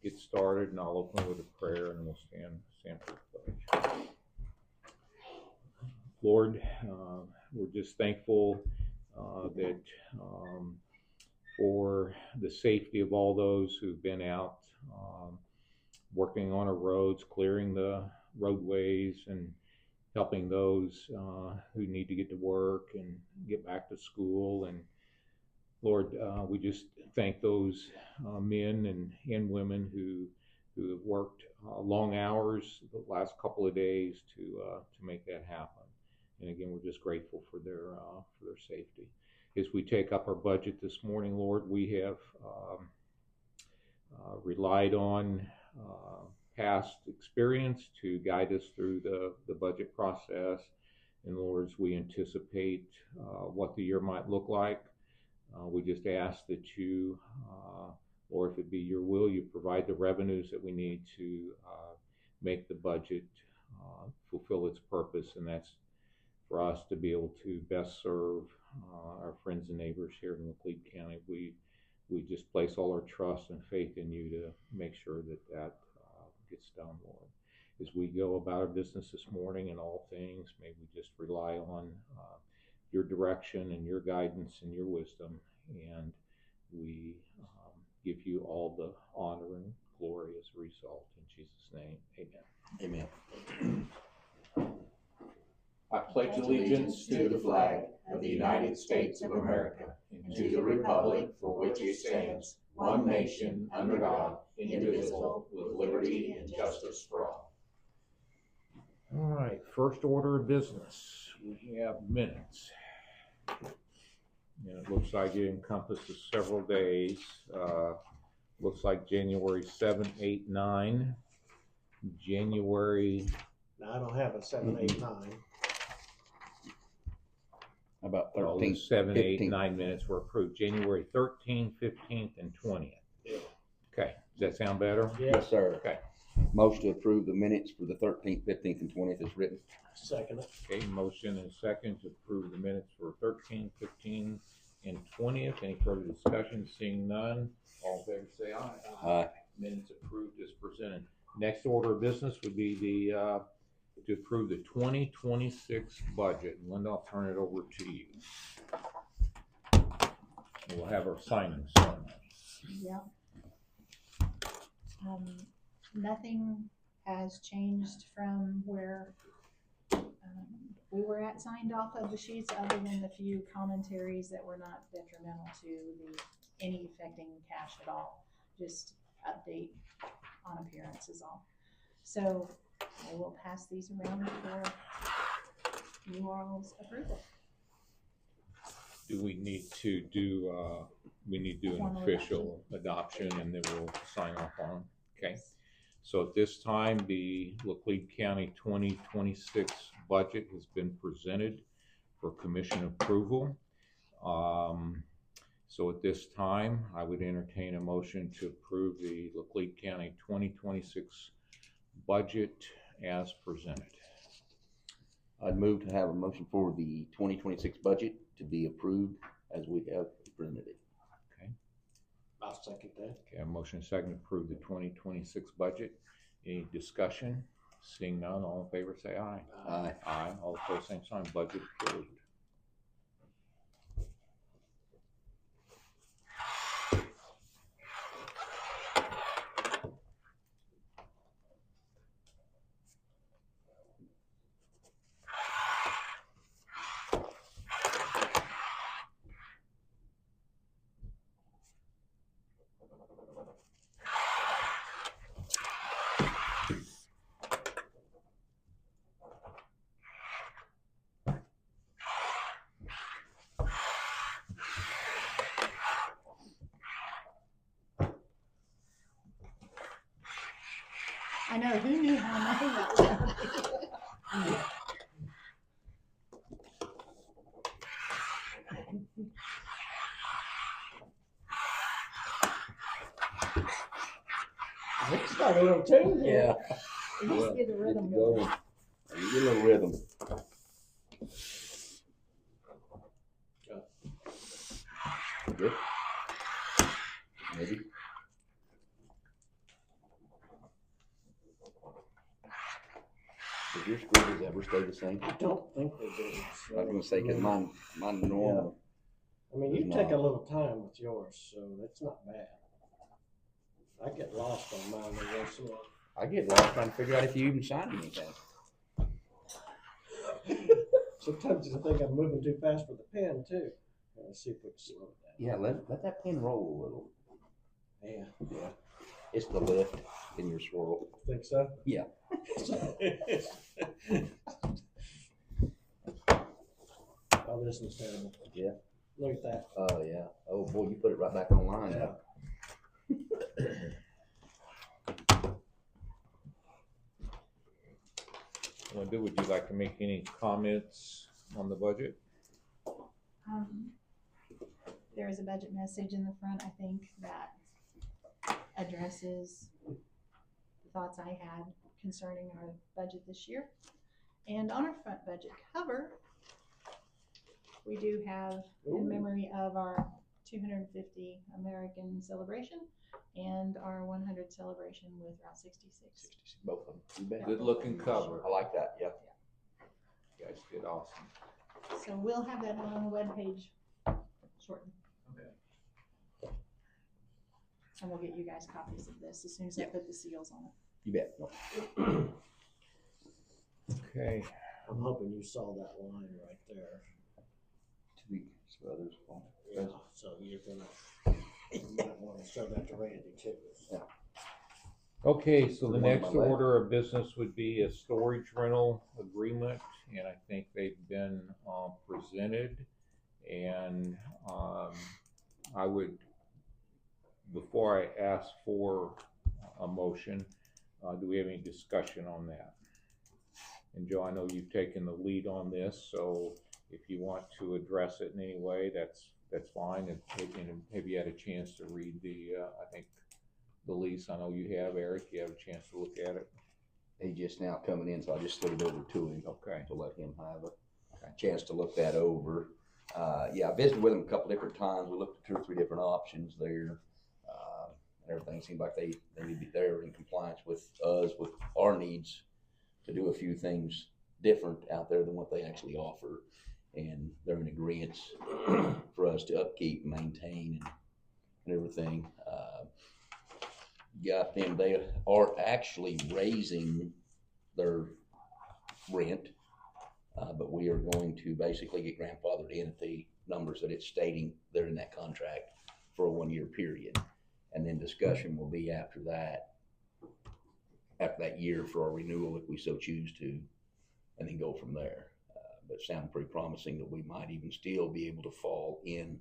get started, and I'll open with a prayer, and we'll stand for the pledge. Lord, we're just thankful that for the safety of all those who've been out working on our roads, clearing the roadways, and helping those who need to get to work and get back to school. And Lord, we just thank those men and women who have worked long hours the last couple of days to make that happen. And again, we're just grateful for their safety. As we take up our budget this morning, Lord, we have relied on past experience to guide us through the budget process. And Lord, as we anticipate what the year might look like, we just ask that you, Lord, if it be your will, you provide the revenues that we need to make the budget fulfill its purpose, and that's for us to be able to best serve our friends and neighbors here in Laclede County. We just place all our trust and faith in you to make sure that gets done, Lord. As we go about our business this morning in all things, may we just rely on your direction and your guidance and your wisdom, and we give you all the honor and glory as a result. In Jesus' name, amen. Amen. I pledge allegiance to the flag of the United States of America and to the republic for which it stands, one nation, under God, indivisible, with liberty and justice for all. All right, first order of business. We have minutes. And it looks like it encompasses several days. Looks like January 7, 8, 9. January... No, I don't have a 7, 8, 9. About Well, 13, 7, 8, 15. 9 minutes were approved. January 13th, 15th, and 20th. Yeah. Okay, does that sound better? Yes, sir. Okay. Motion to approve the minutes for the 13th, 15th, and 20th is written. Second it. Okay, motion and second to approve the minutes for 13th, 15th, and 20th. Any further discussion? Seeing none, all in favor say aye. Aye. Minutes approved as presented. Next order of business would be the to approve the 2026 budget. Linda, I'll turn it over to you. We'll have our signing ceremony. Yeah. Nothing has changed from where we were at signed off of the sheets, other than the few commentaries that were not detrimental to any affecting cash at all. Just update on appearance is all. So I will pass these around for you all's approval. Do we need to do an Formal official adoption, and then we'll sign off on them? Okay. So at this time, the Laclede County 2026 budget has been presented for commission approval. So at this time, I would entertain a motion to approve the Laclede County 2026 budget as presented. I'd move to have a motion for the 2026 budget to be approved as we have presented it. Okay. I'll second that. Okay, a motion and second to approve the 2026 budget. Any discussion? Seeing none, all in favor say aye. Aye. Aye. All opposed, same sign. Budget approved. I know, who knew how nothing that was gonna be? It's like a little tune here. Yeah. At least get a rhythm Good to going. go. You get a little rhythm. Good. Maybe. Has your squiggles ever stayed the same? I don't think they do. I was gonna say, cause mine normal. I mean, you take a little time with yours, so it's not bad. I get lost on mine every once in a while. I get lost trying to figure out if you even signed anything. Sometimes I think I'm moving too fast with the pen too. Let's see if we can slow it down. Yeah, let that pen roll a little. Yeah. It's the lift in your swirl. Think so? Yeah. Oh, this is terrible. Yeah. Look at that. Oh, yeah. Oh, boy, you put it right back online. Yeah. Linda, would you like to make any comments on the budget? There is a budget message in the front, I think, that addresses the thoughts I had concerning our budget this year. And on our front budget cover, we do have, in memory of our 250 American celebration and our 100 celebration with Route 66. Both of them. You bet. Good looking cover. I like that, yeah. You guys did awesome. So we'll have that on the webpage shortly. Okay. And we'll get you guys copies of this as soon as I put the seals on it. You bet. No. Okay. I'm hoping you saw that line right there. So others won't. Yeah. So you're gonna, you might want to show that to Randy too. Yeah. Okay, so the The one on next my left. order of business would be a storage rental agreement, and I think they've been presented. And I would, before I ask for a motion, do we have any discussion on that? And Joe, I know you've taken the lead on this, so if you want to address it in any way, that's fine. And have you had a chance to read the, I think, the lease? I know you have, Eric. You have a chance to look at it. He's just now coming in, so I just slid it over to him. Okay. To let him have a chance to look that over. Yeah, I visited with him a couple different times. We looked at 2 or 3 different options there. And everything seemed like they need to be there in compliance with us, with our needs to do a few things different out there than what they actually offer. And they're in agreement for us to upkeep, maintain, and everything. Got them, they are actually raising their rent, but we are going to basically get grandfathered in at the numbers that it's stating they're in that contract for a 1-year period. And then discussion will be after that year for our renewal if we so choose to, and then go from there. But it sounds pretty promising that we might even still be able to fall in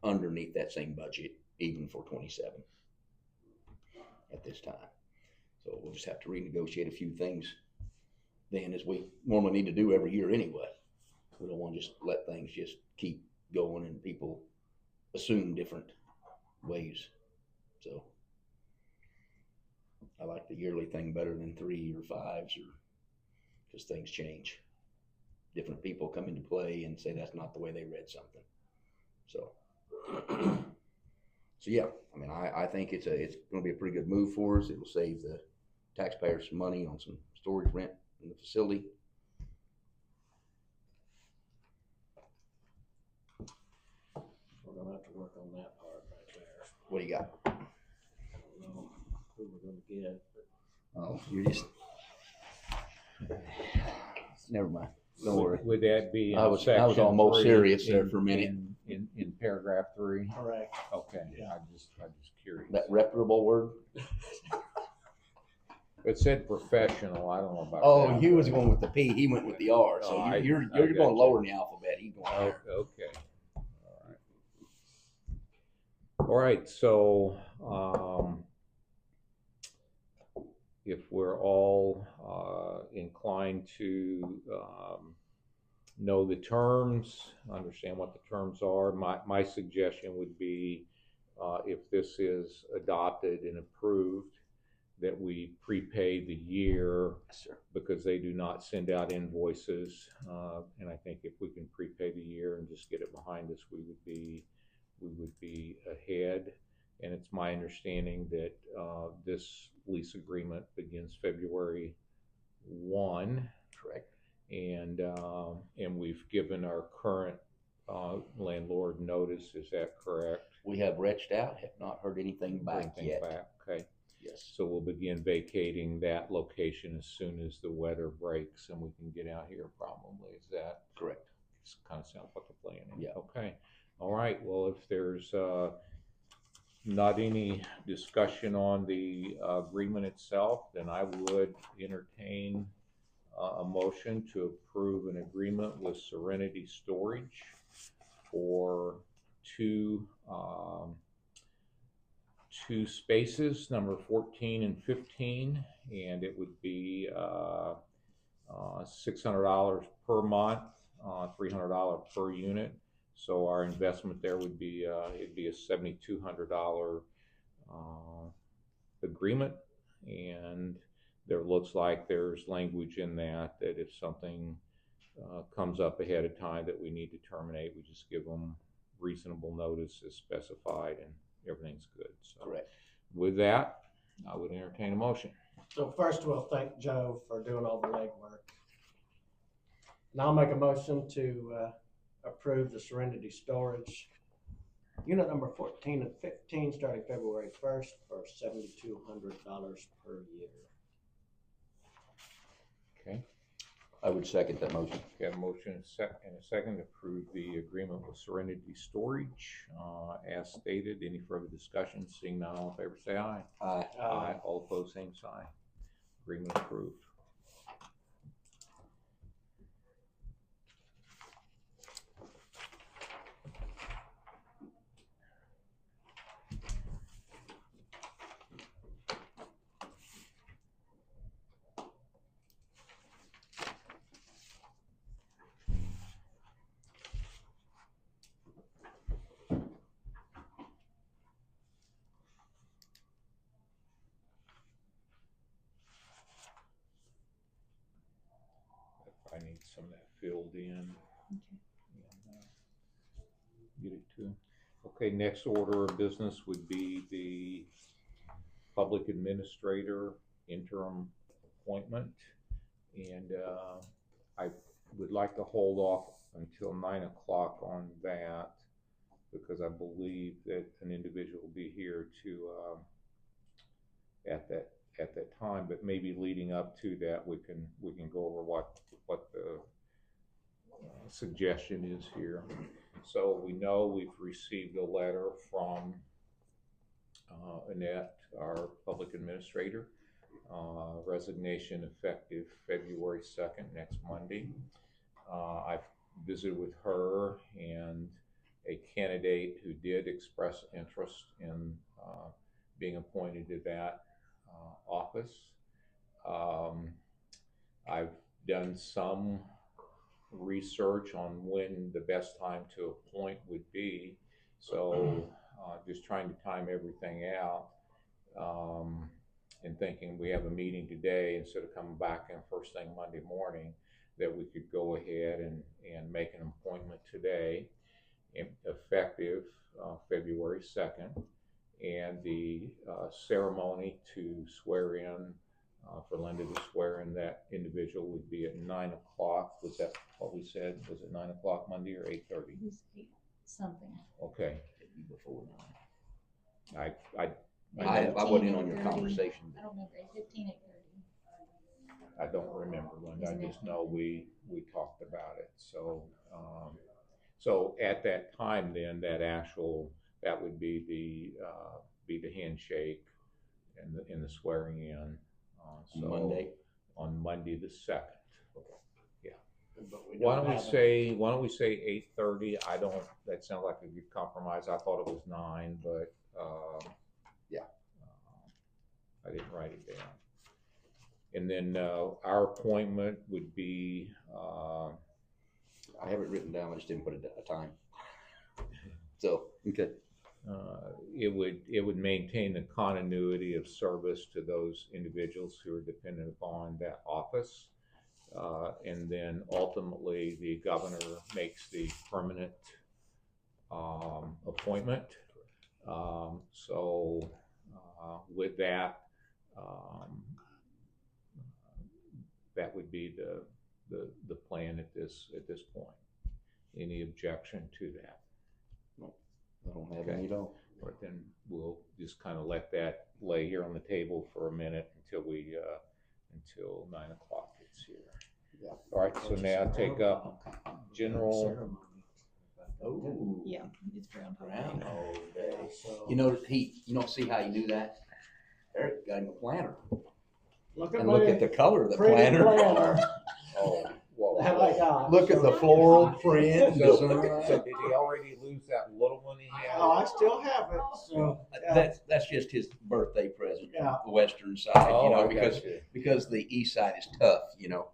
underneath that same budget, even for 27 at this time. So we'll just have to renegotiate a few things then, as we normally need to do every year anyway. We don't want to just let things just keep going and people assume different ways. So I like the yearly thing better than 3 or 5s, or because things change. Different people come into play and say that's not the way they read something. So, so yeah, I mean, I think it's going to be a pretty good move for us. It will save the taxpayers some money on some storage rent in the facility. We're gonna have to work on that part right there. What do you got? I don't know who we're gonna get. Oh, you're just never mind. Don't worry. Would that be in I was section almost 3 serious there in- for a minute. In paragraph 3? Correct. Okay, Yeah. I'm just curious. That reputable word. It said professional, I don't know about Oh, that. you was going with the P. He went with the R. So Oh, you're I going got lower you. in the alphabet. He's going Oh, higher. okay, all right, so, if we're all, inclined to, know the terms, understand what the terms are, my suggestion would be, if this is adopted and approved, that we prepay the year, Yes, sir. because they do not send out invoices. And I think if we can prepay the year and just get it behind us, we would be ahead. And it's my understanding that this lease agreement begins February 1. Correct. And we've given our current landlord notice. Is that correct? We have reached out, have not heard anything back yet. Okay. Yes. So we'll begin vacating that location as soon as the weather breaks and we can get out here probably. Is that correct? This kind of sounds like a plan. Yeah. Okay. All right. Well, if there's not any discussion on the agreement itself, then I would entertain a motion to approve an agreement with Serenity Storage for two spaces, number 14 and 15, and it would be $600 per month, $300 per unit. So our investment there would be it'd be a $7,200 agreement, and there looks like there's language in that if something comes up ahead of time that we need to terminate, we just give them reasonable notice as specified, and everything's good. So correct. With that, I would entertain a motion. So first we'll thank Joe for doing all the legwork. And I'll make a motion to approve the Serenity Storage unit number 14 and 15 starting February 1st for $7,200 per year. Okay. I would second that motion. Got a motion and a second to approve the agreement with Serenity Storage as stated. Any further discussion? Seeing none, all in favor say aye. Aye. Aye. All opposed, same sign. Agreement approved. I need some of that filled in. Okay. And, get it to him. Okay, next order of business would be the public administrator interim appointment. And I would like to hold off until 9 o'clock on that because I believe that an individual will be here to at that time, but maybe leading up to that, we can go over what the suggestion is here. So we know we've received a letter from Annette, our public administrator, resignation effective February 2nd, next Monday. I've visited with her and a candidate who did express interest in being appointed to that office. I've done some research on when the best time to appoint would be, so just trying to time everything out, and thinking we have a meeting today instead of coming back in first thing Monday morning, that we could go ahead and make an appointment today, effective February 2nd. And the ceremony to swear in, for Linda to swear in that individual would be at 9 o'clock. Was that what we said? Was it 9 o'clock Monday or 8:30? It was 8 something. Okay. Before I wasn't in on your 8:30. conversation. I don't remember, 8:15, 8:30. I don't remember, Linda. I just know we talked about it. So so at that time, then that would be the handshake and the swearing in. So Monday? On Monday the 2nd. Yeah. But we Why don't we have it. say 8:30? That sounds like a good compromise. I thought it was 9, but yeah. I didn't write it down. And then our appointment would be I have it written down, I just didn't put a time. So, okay. it would maintain the continuity of service to those individuals who are dependent upon that office. And then ultimately the governor makes the permanent appointment. So with that, that would be the plan at this point. Any objection to that? I don't have any at all. Or then we'll just kind of let that lay here on the table for a minute until until 9 o'clock gets here. Yeah. All right, so now take up general. Oh. Yeah, it's Groundhog Day. Groundhog Day. So, You know, you don't see how you do that? Eric got him a planner. look at And look at the color of the pretty planner. planner Oh, whoa. that I got. Look at the floral print. So did he already lose that little one he had? Oh, I still have it, so. yeah. That's just his birthday present from Yeah. the western side, Oh, you know, I because the east side is tough, you know.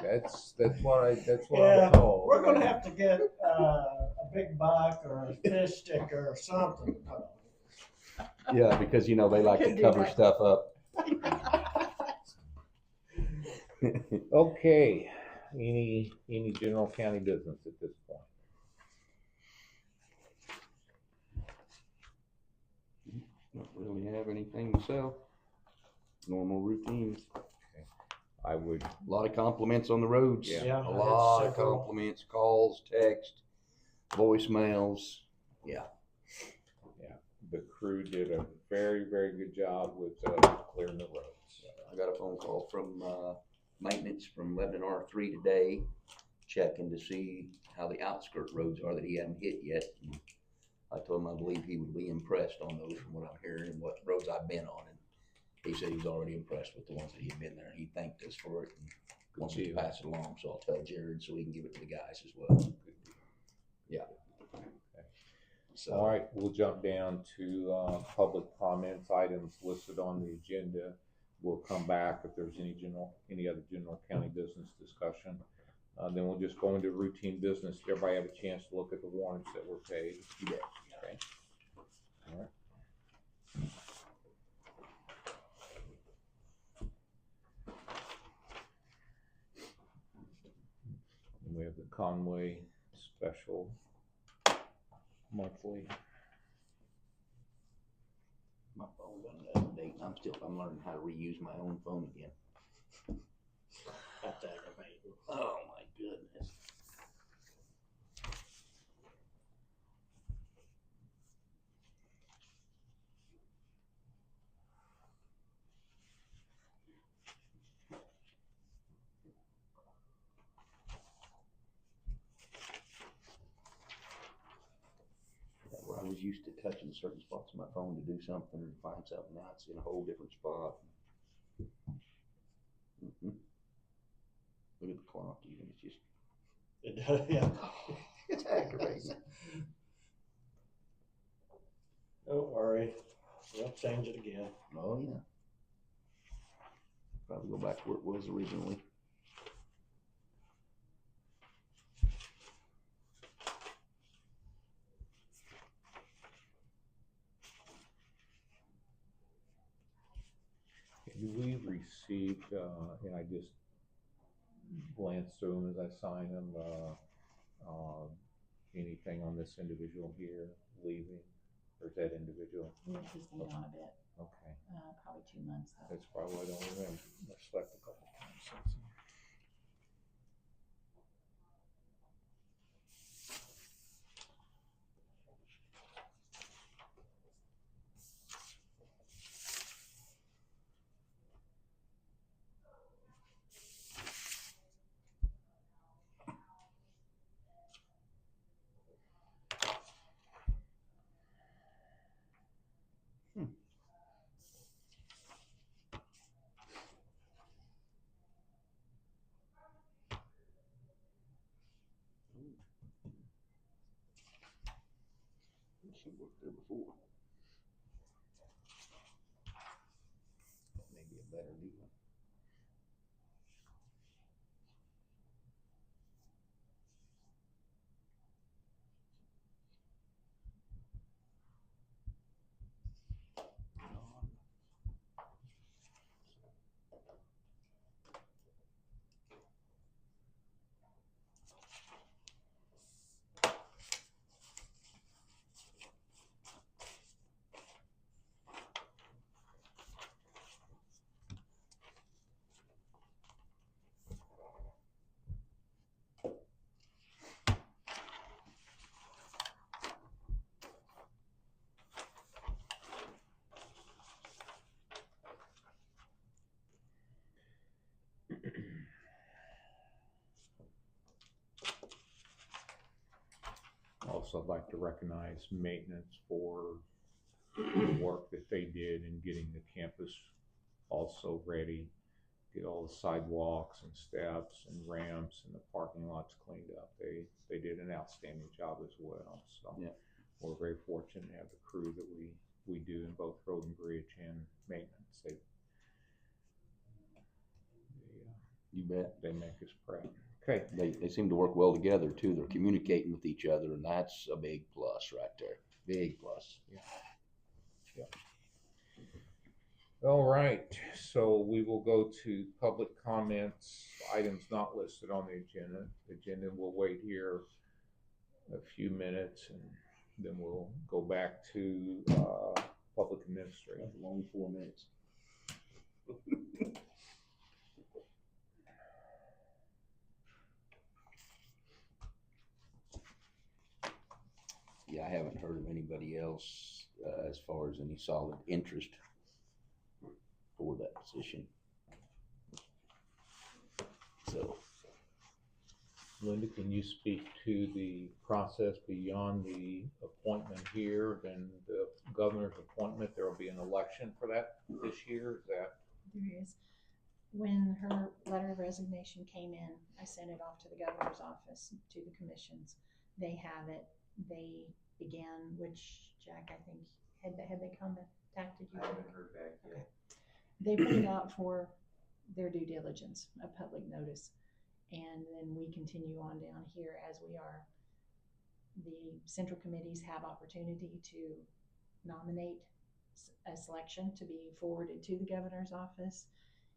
That's what I Yeah, was told. we're gonna have to get a big buck or a fish sticker or something. Yeah, because you know they like Could to do cover that. stuff up. Okay, any general county business at this point? Don't really have anything myself. Normal routines. I would, A lot of compliments on the roads. Yeah. Yeah, A I had lot of several. compliments, calls, text, voicemails. Yeah. the crew did a very, very good job with clearing the roads. I got a phone call from maintenance from Lebanon R3 today, checking to see how the outskirt roads are that he hadn't hit yet. And I told him I believe he would be impressed on those from what I'm hearing and what roads I've been on. And he said he was already impressed with the ones that he'd been there. He thanked us for it and wants us to pass it along. So I'll tell Jared so he can give it to the guys as well. Yeah. So, All right, we'll jump down to public comments, items listed on the agenda. We'll come back if there's any other general county business discussion. Then we'll just go into routine business. Did everybody have a chance to look at the warrants that were paid? Yeah. Okay. All right. And we have the Conway special monthly. my phone got an update and I'm learning how to reuse my own phone again. That's aggravating. Oh my goodness. Where I was used to touching certain spots of my phone to do something or find something, now it's in a whole different spot. Look at the clock even, it's just, It does, yeah. it's aggravating. Don't worry, we'll change it again. Oh, yeah. Probably go back to where it was originally. We received, and I just glanced through them as I signed them, anything on this individual here leaving, or is that individual? He's been gone a bit, Okay, probably 2 months though. that's probably why I don't remember. I slept a couple times since. She worked there before. Maybe a better deal. also I'd like to recognize maintenance for the work that they did in getting the campus also ready, get all the sidewalks and steps and ramps and the parking lots cleaned up. They did an outstanding job as well. So Yeah. we're very fortunate to have the crew that we do in both road and bridge and maintenance. You bet. They make us proud. Okay. They seem to work well together too. They're communicating with each other, and that's a big plus right there. Big plus. Yeah. All right, so we will go to public comments, items not listed on the agenda. We'll wait here a few minutes and then we'll go back to public administrator. That's a long 4 minutes. Yeah, I haven't heard of anybody else as far as any solid interest for that position. So, Linda, can you speak to the process beyond the appointment here, then the governor's appointment? There will be an election for that this year, is that? There is. When her letter of resignation came in, I sent it off to the governor's office, to the commissions. They have it. They began, which Jack, I think, had they contacted you? I haven't heard back yet. Okay. They put it out for their due diligence, a public notice. And then we continue on down here as we are. The central committees have opportunity to nominate a selection to be forwarded to the governor's office.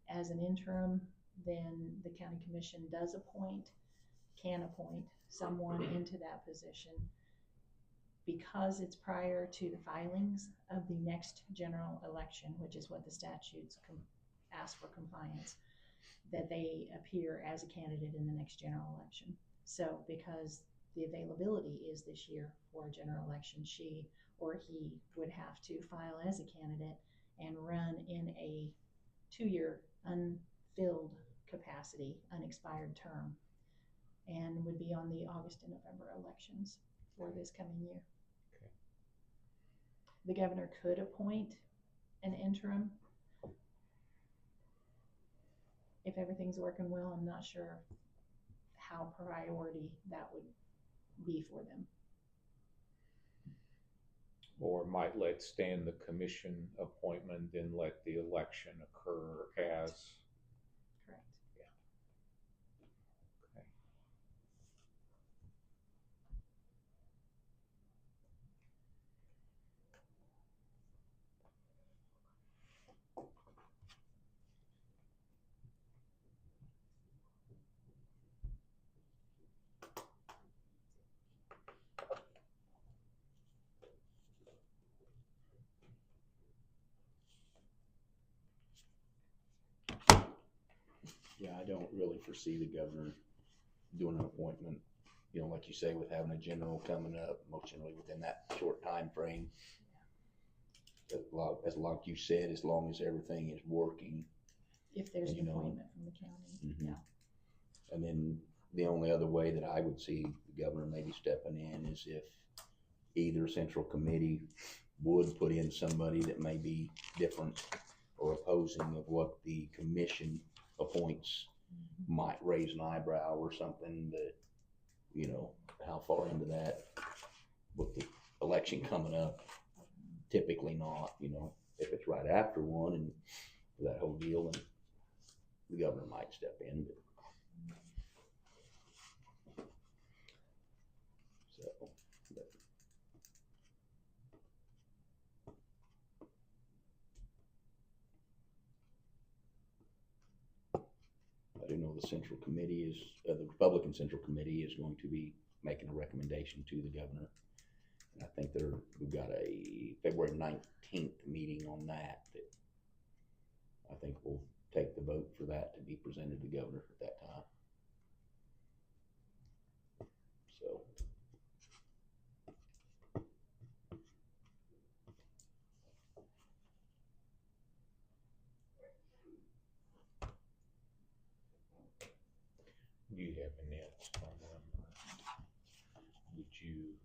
As an interim, then the county commission can appoint someone into that position. Because it's prior to the filings of the next general election, which is what the statutes ask for compliance, that they appear as a candidate in the next general election. So because the availability is this year for a general election, she or he would have to file as a candidate and run in a 2-year unfilled capacity, unexpired term, and would be on the August and November elections for this coming year. Okay. The governor could appoint an interim if everything's working well. I'm not sure how priority that would be for them. Or might let stand the commission appointment, then let the election occur as. Correct. Yeah. Okay. yeah, I don't really foresee the governor doing an appointment, you know, like you say, with having a general coming up, most generally within that short time frame. As like you said, as long as everything is working. If there's an You know. appointment from the county. Mhm. Yeah. And then the only other way that I would see the governor maybe stepping in is if either central committee would put in somebody that may be different or opposing of what the commission appoints, might raise an eyebrow or something that, you know, how far into that with the election coming up. Typically not, you know, if it's right after one and that whole deal, then the governor might step in, but. So, but I do know the central committee is, the Republican Central Committee is going to be making a recommendation to the governor. And I think we've got a February 19th meeting on that I think we'll take the vote for that to be presented to the governor at that time. So. Do you have minutes from them? Would you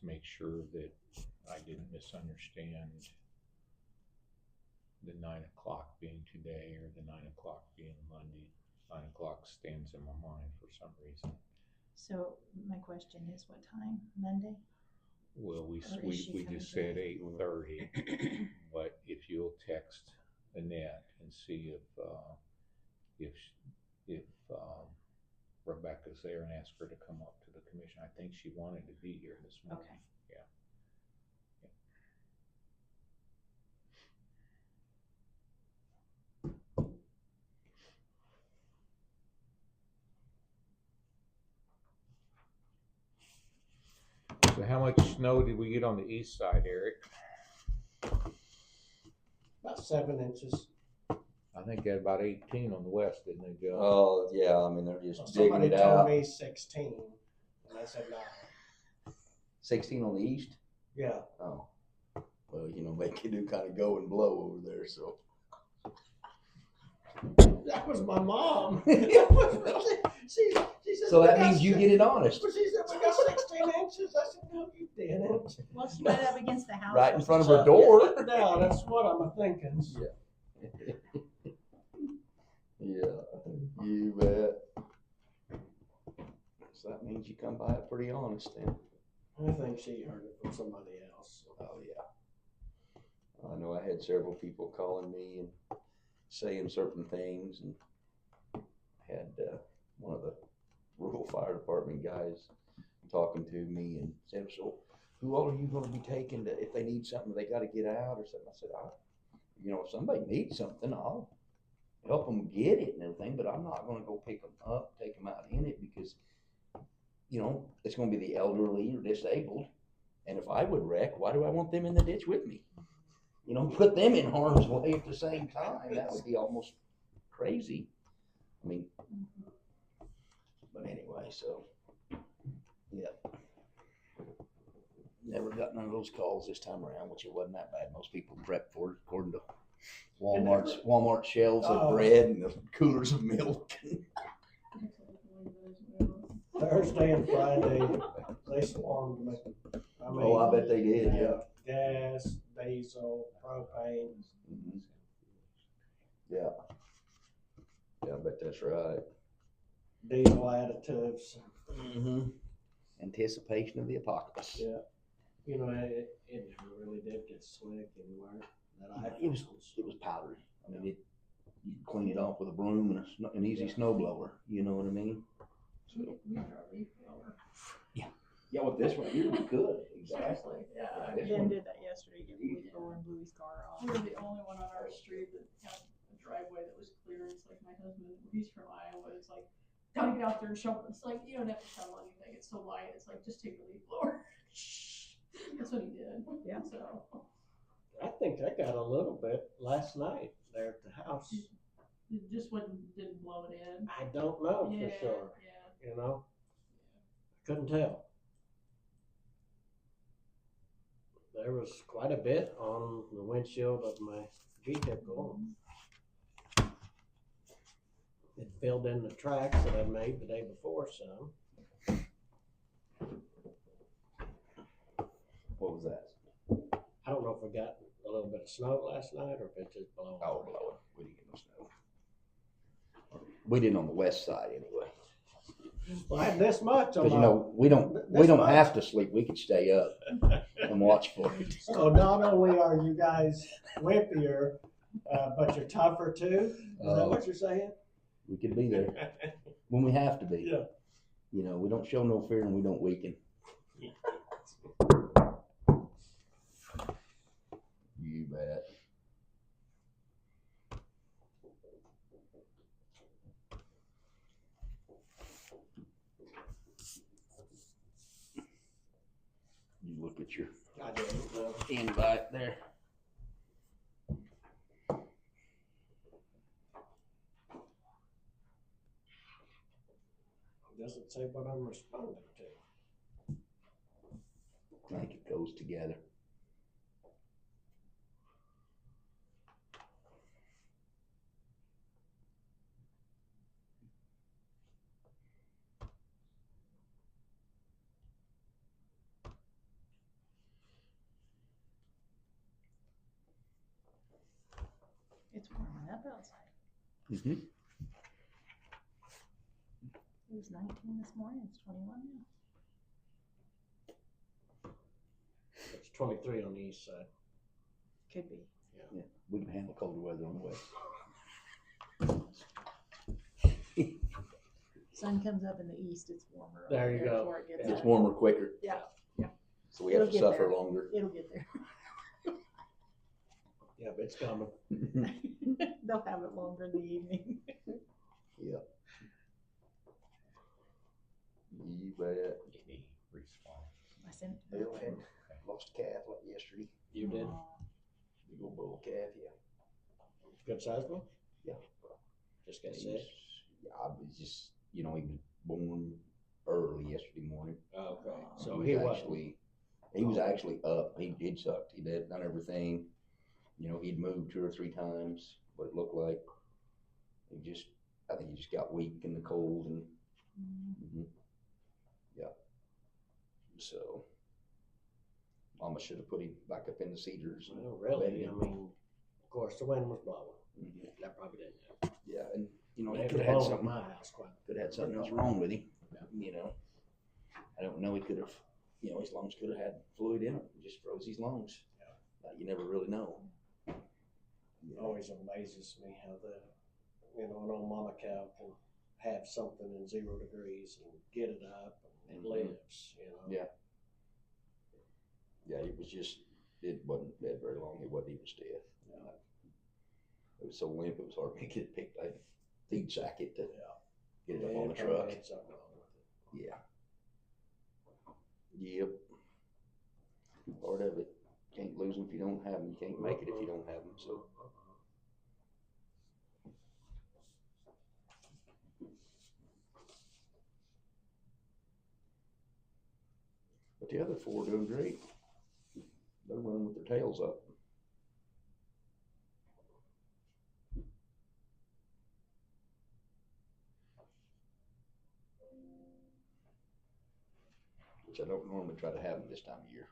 just make sure that I didn't misunderstand the 9 o'clock being today or the 9 o'clock being Monday. 9 o'clock stands in my mind for some reason. So my question is, what time, Monday? Well, we Or is she coming just said today? 8:30, but if you'll text Annette and see if Rebecca's there and ask her to come up to the commission. I think she wanted to be here this morning. Okay. Yeah. So how much snow did we get on the east side, Eric? About 7 inches. I think they had about 18 on the west, didn't they, Joe? Oh, yeah, I mean, they're just digging Somebody it told out. me 16, and I said, no. 16 on the east? Yeah. Oh. Well, you know, they can do kind of go and blow over there, so. That was my mom. she said, So that "We got means you six-" get it honest. But she said, we got 16 inches. I said, no, you didn't. Well, she got it up against the house. Right in or front of something. her door. Yeah, that's what I'm thinking. Yeah, you bet. So that means you come by it pretty honest then. I think she heard it from somebody else. Oh, yeah. I know I had several people calling me and saying certain things, and had one of the rural fire department guys talking to me and said, so who all are you going to be taking to, if they need something, they got to get out or something? I said, you know, if somebody needs something, I'll help them get it and everything, but I'm not going to go pick them up, take them out in it, because, you know, it's going to be the elderly or disabled. And if I would wreck, why do I want them in the ditch with me? You know, put them in harm's way at the same time. That would be almost crazy. I mean, but anyway, so, yeah. Never got none of those calls this time around, which it wasn't that bad. Most people prepped for it, according to Walmart shelves of bread and the coolers of milk. Thursday and Friday, they swarmed me. I mean, I bet they did, yeah. Gas, diesel, propane. Mm-hmm. Yeah. Yeah, I bet that's right. Diesel additives. Mm-hmm. Anticipation of the apocalypse. Yeah. You know, it never really did get slick anywhere that I It was powdery. I mean, you could clean it off with a broom and an easy snow blower. You know what I mean? So, yeah, with this one here, we could. Exactly. Yeah, This Ben one- did that yesterday, get leaf blower and blew his car off. We were the only one on our street that had a driveway that was clear. It's like my husband, he's from Iowa. It's like, gotta get out there and shovel. It's like, you don't have to shovel anything. It's so light. It's like, just take the leaf blower. That's what he did. Yeah. So, I think I got a little bit last night there at the house. it just didn't blow it in. I don't know Yeah, for sure. yeah. You know, couldn't tell. There was quite a bit on the windshield of my vehicle. It filled in the tracks that I made the day before some. What was that? I don't know if we got a little bit of snow last night or if it just blew. Oh, blowing. We didn't get no snow. We didn't on the west side anyway. Well, I had this much on Because, my. you know, we This don't much. have to sleep. We could stay up and watch for it. So not only are you guys whippier, but you're tougher too? Is that what you're saying? We could be there when we have to be. Yeah. You know, we don't show no fear and we don't weaken. You bet. You look at your I didn't know. invite there. Doesn't say what I'm responding to. I think it goes together. up outside. Mm-hmm. It was 19 this morning, it's 21 now. It's 23 on the east side. Could be. Yeah, we can handle colder weather on the west. Sun comes up in the east, it's warmer. over There you go. before it gets It's up. warmer quicker, Yeah, so we have It'll to get suffer there. longer. it'll get there. Yeah, but it's coming. They'll have it longer in the evening. Yep. You bet. Any response? I sent. Bill had lost a calf like yesterday. You did? Big old bull calf, yeah. Good sized one? Yeah. Just got He sick? was, yeah, I was just, he was born early yesterday morning. Oh, okay. Oh. So he was. He was actually up. He'd sucked. He'd done everything. He'd moved 2 or 3 times, what it looked like. I think he just got weak in the cold and, yeah. So, Mama should have put him back up in the cedars. Well, really, Maybe. I mean, of course, the wind was blowing. Mhm. That probably didn't help. Yeah, and, he It could was have had blowing at something. my house quite. Could have had something else wrong with him. I don't know. He could have, his lungs could have had fluid in it. It just froze his lungs. You never really know. It always amazes me how an old mama cow can have something in 0 degrees and get it up and it lives, Yeah. Yeah, it wasn't dead very long. It wasn't even stiff. It was so limp, it was hard to get it picked. I feed sack it to get it up on the probably truck. had something wrong with it. Yeah. Yep. Part of it. Can't lose them if you don't have them. You can't make it if you don't have them. So. But the other 4 are doing great. They're running with their tails up. Which I don't normally try to have them this time of year.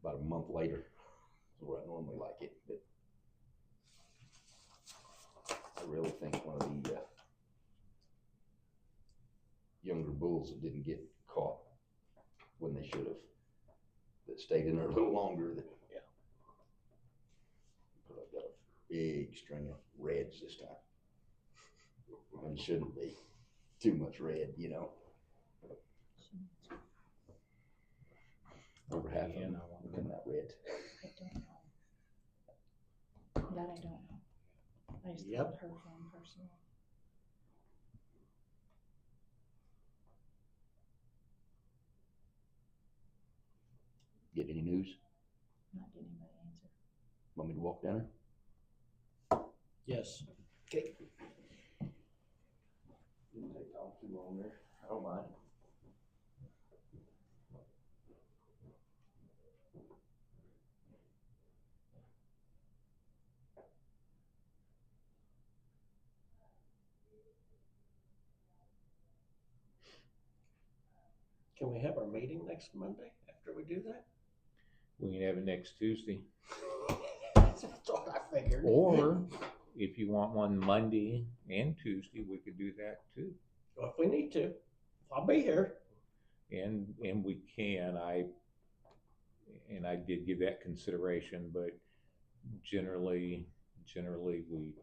About a month later is where I normally like it. But I really think one of the younger bulls that didn't get caught when they should have, that stayed in there a little longer. But I've got a big string of reds this time. And it shouldn't be too much red, Over half of them come out red. I don't know. That I don't know. I just Yep. haven't heard from personally. Get any news? Not getting my answer. Want me to walk down there? Yes. Okay. Didn't take too long there. I don't mind. Can we have our meeting next Monday after we do that? We can have it next Tuesday. That's what I figured. Or if you want one Monday and Tuesday, we could do that too. Well, if we need to, I'll be here. And we can. I did give that consideration, but generally we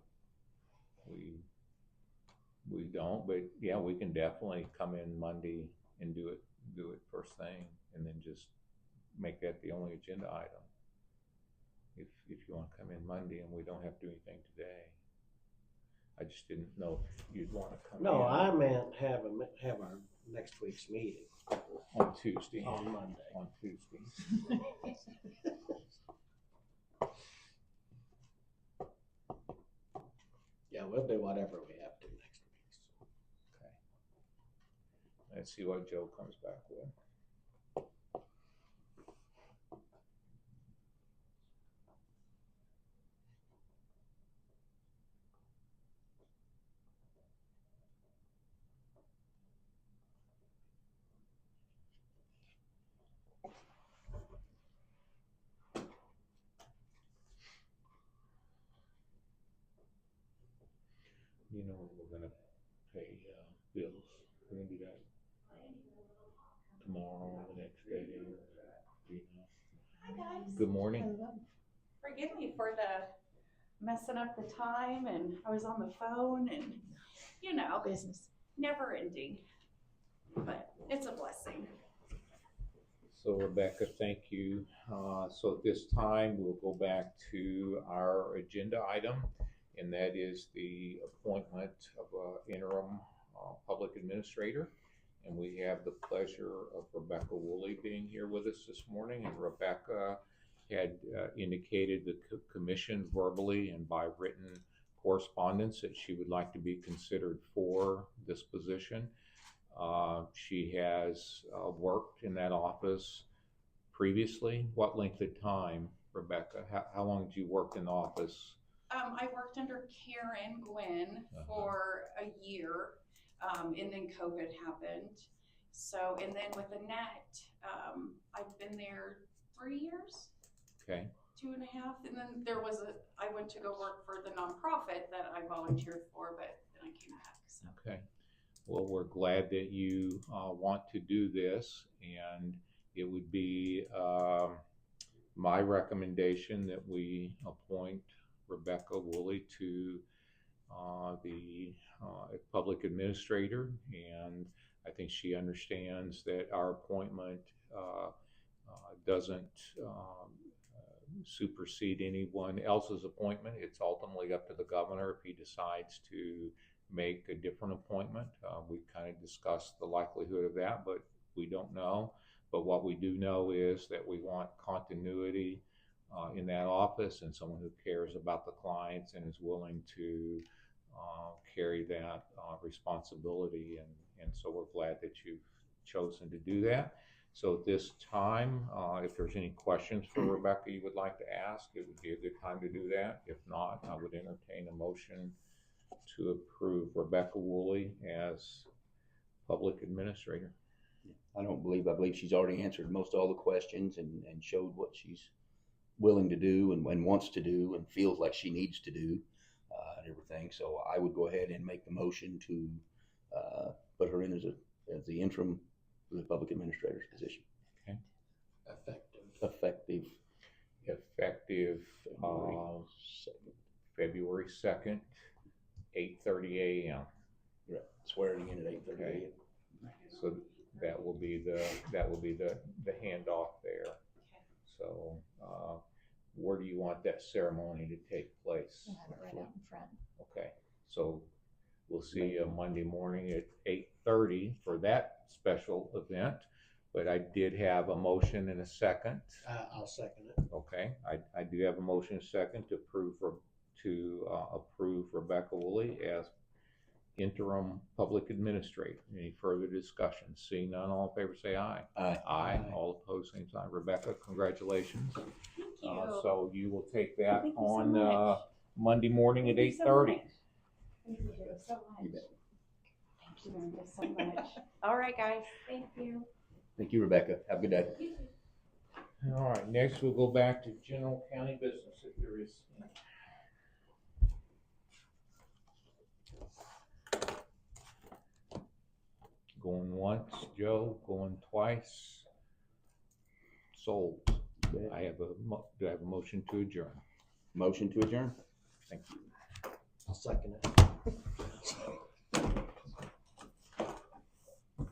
don't. But yeah, we can definitely come in Monday and do it first thing, and then just make that the only agenda item. If you want to come in Monday and we don't have to do anything today. I just didn't know if you'd want to come No, in I meant have our next week's meeting on Tuesday. on Monday. On Tuesday. Yeah, we'll do whatever we have to next week. Okay. Let's see what Joe comes back with. tomorrow, the next day? You know? Hi guys. Good morning. Hello. Forgive me for the messing up the time, and I was on the phone, and you know, Business. never ending. But it's a blessing. So Rebecka, thank you. So at this time, we'll go back to our agenda item, and that is the appointment of an interim public administrator. And we have the pleasure of Rebecka Woolley being here with us this morning. And Rebecka had indicated the commission verbally and by written correspondence that she would like to be considered for this position. She has worked in that office previously. What length of time, Rebecka? How long did you work in the office? I worked under Karen Gwynn for a year, and then COVID happened. So, and then with Annette, I've been there 3 years. Okay. 2.5, and then I went to go work for the nonprofit that I volunteered for, but then I came back. So. Okay. Well, we're glad that you want to do this, and it would be my recommendation that we appoint Rebecka Woolley to the public administrator, and I think she understands that our appointment doesn't supersede anyone else's appointment. It's ultimately up to the governor if he decides to make a different appointment. We kind of discussed the likelihood of that, but we don't know. But what we do know is that we want continuity in that office, and someone who cares about the clients and is willing to carry that responsibility. And so we're glad that you've chosen to do that. So at this time, if there's any questions for Rebecka you would like to ask, it would be a good time to do that. If not, I would entertain a motion to approve Rebecka Woolley as public administrator. I believe she's already answered most all the questions and showed what she's willing to do and wants to do and feels like she needs to do and everything. So I would go ahead and make the motion to put her in as the interim for the public administrator's position. Okay. Effective February 2nd, 8:30 a.m. Right. Swearing in at 8:30 Okay. a.m. So that will be the handoff there. Okay. So where do you want that ceremony to take place? We'll have it right out in front. Okay. So we'll see you Monday morning at 8:30 for that special event. But I did have a motion and a second. I'll second it. Okay. I do have a motion and a second to approve Rebecka Woolley as interim public administrator. Any further discussion? Seeing none, all in favor say aye. Aye. Aye. All opposed, same sign. Rebecka, congratulations. Thank you. So you will take that Thank you so on much. Monday morning at Thank you so 8:30. much. Thank you so much. You bet. Thank you so much. All right, guys. Thank you. Thank you, Rebecka. Have a good day. All right, next we'll go back to general county business if there is any. Going once, Joe, going twice. Sold. Do I have a motion to adjourn? Motion to adjourn. Thank you. I'll second it.